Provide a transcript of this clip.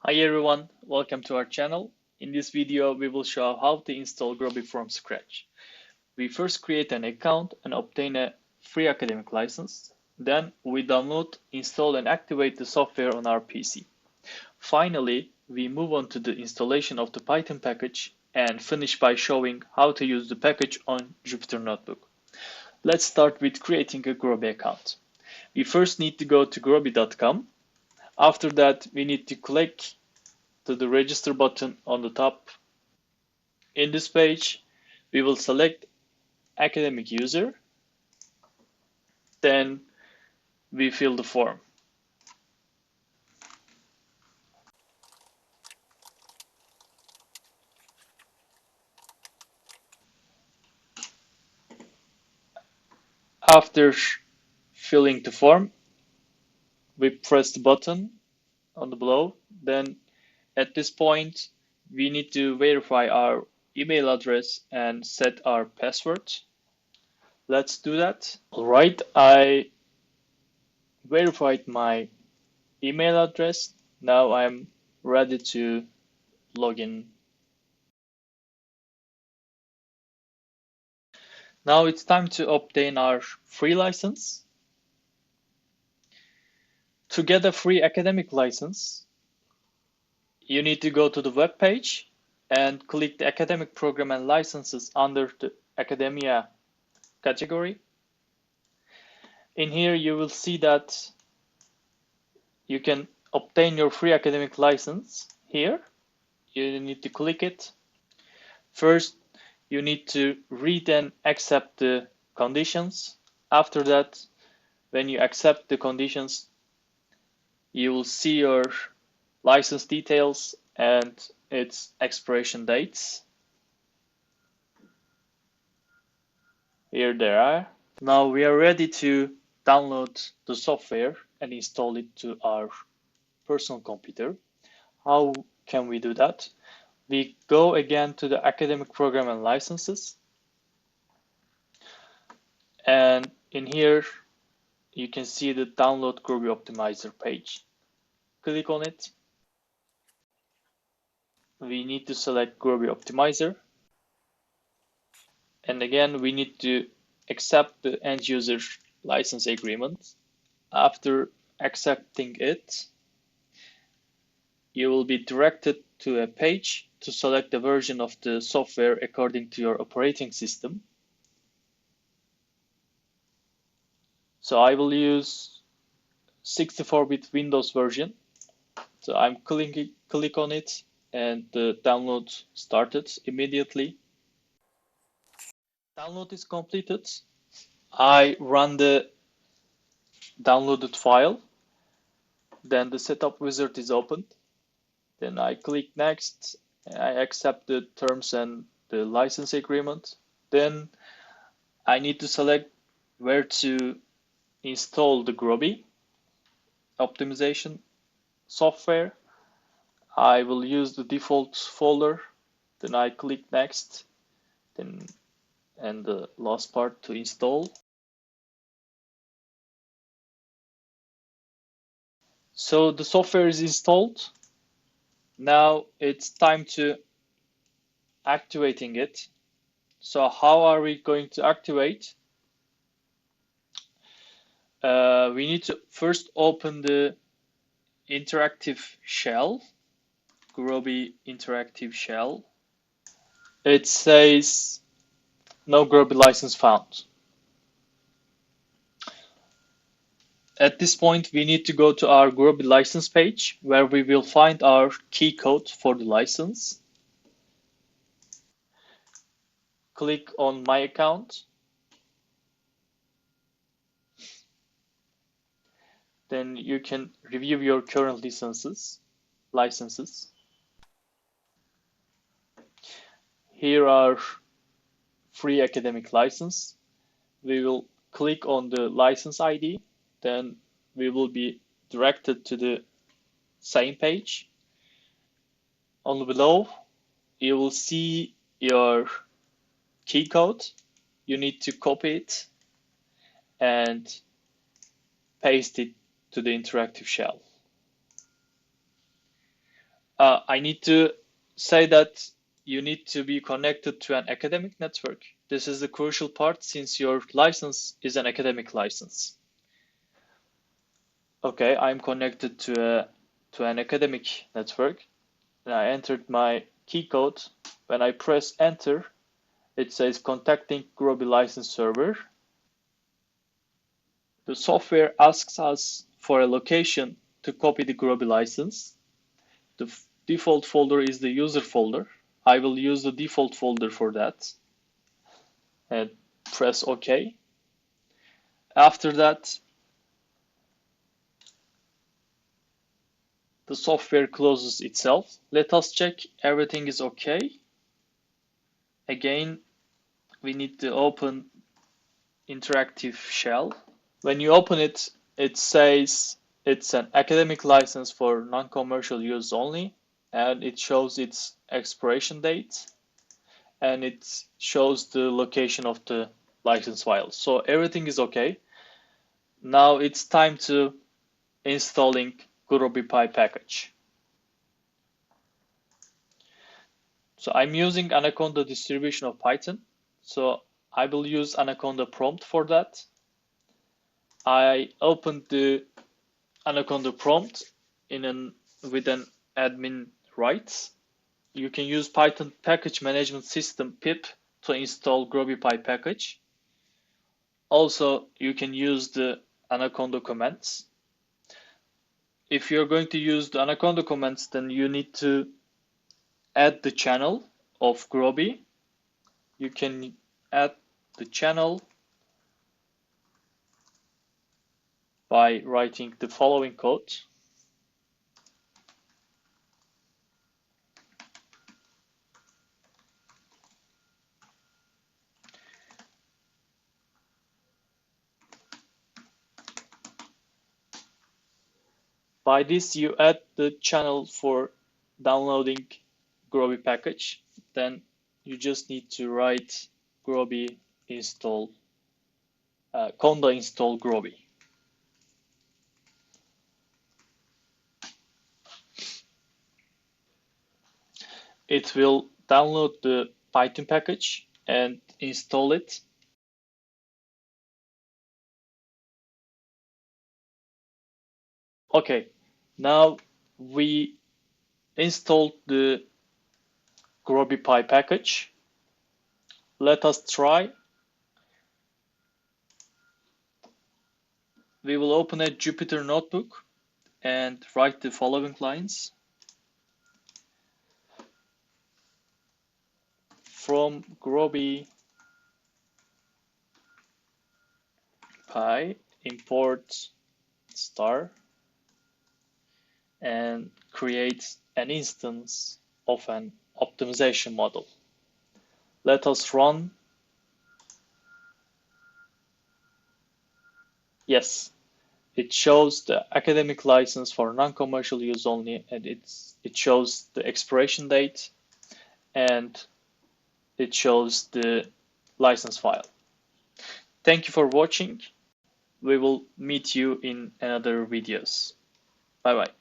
Hi everyone, welcome to our channel. In this video, we will show how to install Groby from scratch. We first create an account and obtain a free academic license. Then we download, install and activate the software on our PC. Finally, we move on to the installation of the Python package and finish by showing how to use the package on Jupyter Notebook. Let's start with creating a Groby account. We first need to go to groby.com. After that, we need to click to the register button on the top. In this page, we will select academic user, then we fill the form. After filling the form, we press the button on the below. Then at this point, we need to verify our email address and set our password. Let's do that. All right, I verified my email address. Now I'm ready to log in. Now it's time to obtain our free license. To get a free academic license, you need to go to the web page and click the academic program and licenses under the academia category. In here, you will see that you can obtain your free academic license here. You need to click it. First, you need to read and accept the conditions. After that, when you accept the conditions, you will see your license details and its expiration dates. Here they are. Now we are ready to download the software and install it to our personal computer. How can we do that? We go again to the academic program and licenses. And in here, you can see the download Groby Optimizer page. Click on it. We need to select Groby Optimizer. And again, we need to accept the end user license agreement. After accepting it, you will be directed to a page to select the version of the software according to your operating system. So I will use 64-bit Windows version. So I'm click on it and the download started immediately. Download is completed. I run the downloaded file. Then the setup wizard is opened. Then I click next. I accept the terms and the license agreement. Then I need to select where to install the Groby optimization software. I will use the default folder. Then I click next. Then and the last part to install. So the software is installed. Now it's time to activating it. So how are we going to activate? We need to first open the interactive shell, Groby interactive shell. It says no Groby license found. At this point, we need to go to our Groby license page where we will find our key code for the license. Click on My Account. Then you can review your current licenses. Here are free academic license. We will click on the license ID, then we will be directed to the same page. On below, you will see your key code. You need to copy it and paste it to the interactive shell. I need to say that you need to be connected to an academic network. This is the crucial part since your license is an academic license. Okay, I'm connected to an academic network. And I entered my key code. When I press enter, it says contacting Groby license server. The software asks us for a location to copy the Groby license. The default folder is the user folder. I will use the default folder for that and press OK. After that, the software closes itself. Let us check everything is OK. Again, we need to open interactive shell. When you open it, it says it's an academic license for non-commercial use only, and it shows its expiration date, and it shows the location of the license file. So everything is okay. Now it's time to installing GrobyPy package. So I'm using Anaconda distribution of Python. So I will use Anaconda prompt for that. I opened the Anaconda prompt with an admin rights. You can use Python package management system pip to install GrobyPy package. Also, you can use the Anaconda commands. If you're going to use the Anaconda commands, then you need to add the channel of Groby. You can add the channel by writing the following code. By this, you add the channel for downloading Groby package. Then you just need to write Groby install conda install Groby. It will download the Python package and install it. Okay, now we installed the GrobyPy package. Let us try. We will open a Jupyter notebook and write the following lines. From GrobyPy import star and create an instance of an optimization model. Let us run. Yes, it shows the academic license for non-commercial use only, and it shows the expiration date, and it shows the license file. Thank you for watching. We will meet you in another videos. Bye bye.